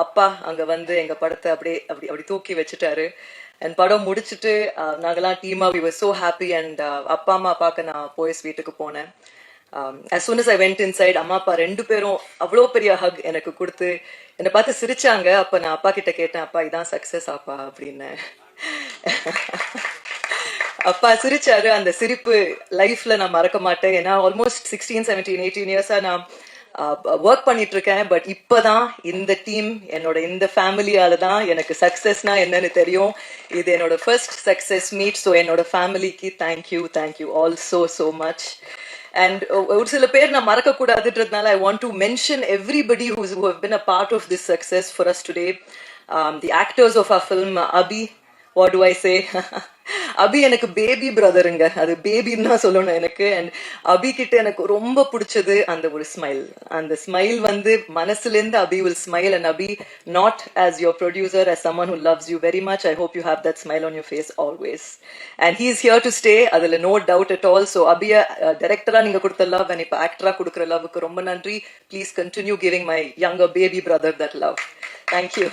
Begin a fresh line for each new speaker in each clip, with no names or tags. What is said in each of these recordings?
அப்பா அங்க வந்து எங்க படத்தை அப்படியே அப்படி அப்படி தூக்கி வச்சுட்டாரு. அண்ட் படம் முடிச்சுட்டு நாங்கெல்லாம் டீமா we were so happy. And அப்பா அம்மா பார்க்க நான் போயஸ் வீட்டுக்கு போனேன். as soon as I went inside, அம்மா அப்பா ரெண்டு பேரும் அவ்வளோ பெரிய ஹக் எனக்கு கொடுத்து என்னை பார்த்து சிரிச்சாங்க. அப்ப நான் அப்பா கிட்ட கேட்டேன், அப்பா இதான் சக்சஸ் அப்பா அப்படின்னு. அப்பா சிரிச்சாரு. அந்த சிரிப்பு லைஃப்ல நான் மறக்க மாட்டேன். ஏன்னா ஆல்மோஸ்ட் 16, 17, 18 இயர்ஸா நான் ஒர்க் பண்ணிட்டு இருக்கேன். பட் இப்பதான் இந்த டீம் என்னோட இந்த ஃபேமிலியால தான் எனக்கு சக்சஸ்னா என்னன்னு தெரியும். இது என்னோட ஃபர்ஸ்ட் சக்சஸ் மீட். ஸோ என்னோட ஃபேமிலிக்கு thank you all so much. And ஒரு சில பேர் நான் மறக்க கூடாதுன்றதுனால I want to mention everybody who have been a part of this success for us today. The actors of our film, Abhi, what do I say? அபி எனக்கு baby பிரதருங்க. அது பேபின்னு தான் சொல்லணும் எனக்கு. அண்ட் அபி கிட்ட எனக்கு ரொம்ப பிடிச்சது அந்த ஒரு ஸ்மைல். அந்த ஸ்மைல் வந்து மனசுலேருந்து Abhi will smile. And Abhi, not as your producer, as someone who loves you very much, I hope you have that smile on your face always. And he is here to stay. அதுல no doubt at all. So அபியா டைரக்டரா நீங்க கொடுத்த love and இப்போ ஆக்டரா கொடுக்குற லவ்வுக்கு ரொம்ப நன்றி. Please continue giving my younger baby brother that love. Thank you.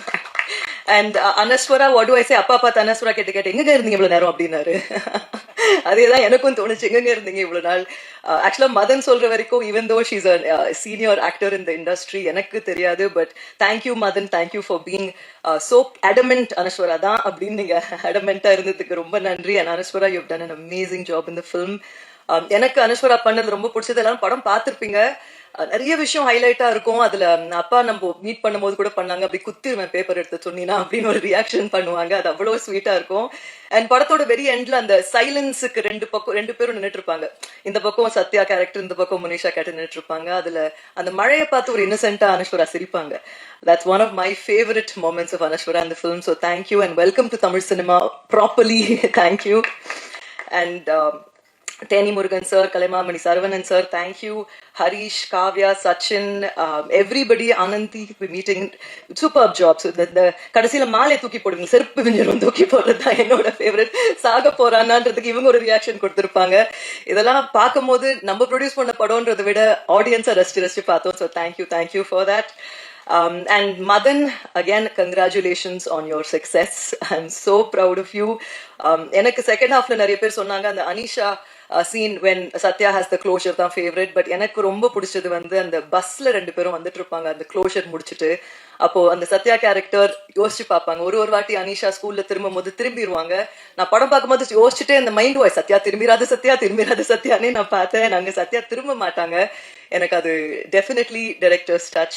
And Anaswara, what do I say, அப்பா பார்த்து அனஸ்வரா கேட்டு எங்க இருந்தீங்க இவ்வளவு நேரம் அப்படின்னாரு. அதேதான் எனக்கும் தோணுச்சு, எங்க இருந்தீங்க இவ்வளவு நாள். ஆக்சுவலா மதன் சொல்ற வரைக்கும் even though she's a senior actor in the industry, எனக்கு தெரியாது. But thank you Madan, thank you for being so adamant. Anaswara தான் அப்படின்னு நீங்க adamant-ஆ இருந்ததுக்கு ரொம்ப நன்றி. And Anaswara, you have done an amazing job in the film. எனக்கு அனஸ்வரா பண்ணது ரொம்ப பிடிச்சது. எல்லாரும் படம் பார்த்திருப்பீங்க, நிறைய விஷயம் ஹைலைட்டா இருக்கும். அதுல அப்பா நம்ம மீட் பண்ணும்போது கூட பண்ணாங்க, அப்படி குத்திருவேன் பேப்பர் எடுத்து சொன்னீங்கன்னா அப்படின்னு ஒரு ரியாக்ஷன் பண்ணுவாங்க. அது அவ்வளவு ஸ்வீட்டா இருக்கும். அண்ட் படத்தோட வெரி எண்ட்ல அந்த சைலன்ஸுக்கு ரெண்டு பேரும் நின்றுட்டு இருப்பாங்க. இந்த பக்கம் சத்யா கேரக்டர், இந்த பக்கம் முனிஷா கேரக்டர் நின்றுட்டு இருப்பாங்க. அதுல அந்த மழையை பார்த்து ஒரு இன்னசென்ட்டா அனஸ்வரா சிரிப்பாங்க. That's one of my favorite moments of Anashwara in the film. So thank you and welcome to Tamil cinema properly. Thank you. And Teni Murugan sir, Kalaimamani Saravanan sir, thank you. Harish, Kavya, Sachin, everybody, Ananthi, we're meeting. Superb job. So the கடைசியில மாலை தூக்கி போடுங்க, செருப்பு விஞ்ஞரும் தூக்கி போடுறது தான் என்னோட favourite. சாக போறானான்றதுக்கு இவங்க ஒரு ரியாக்ஷன் கொடுத்துருப்பாங்க. இதெல்லாம் பார்க்கும்போது நம்ம ப்ரொடியூஸ் பண்ண படம்ன்றதை விட ஆடியன்ஸை ரசிச்சு பார்த்தோம். So thank you for that. And Madan, again, congratulations on your success. I'm so proud of you. எனக்கு செகண்ட் ஹாஃப்ல நிறைய பேர் சொன்னாங்க அந்த Anisha scene when Satya has the closure தான் ஃபேவரட். பட் எனக்கு ரொம்ப பிடிச்சது வந்து அந்த பஸ்ல ரெண்டு பேரும் வந்துட்டு இருப்பாங்க அந்த க்ளோஷர் முடிச்சுட்டு. அப்போ அந்த சத்யா கேரக்டர் யோசிச்சு பார்ப்பாங்க. ஒரு வாட்டி அனிஷா ஸ்கூல்ல திரும்பும் போது திரும்பிடுவாங்க. நான் படம் பார்க்கும்போது யோசிச்சுட்டே அந்த மைண்ட் வாய்ஸ், சத்யா திரும்பிராது சத்யானே நான் பார்த்தேன். நாங்க சத்யா திரும்ப மாட்டாங்க. எனக்கு அது டெஃபினெட்லி டைரக்டர்ஸ் டச்.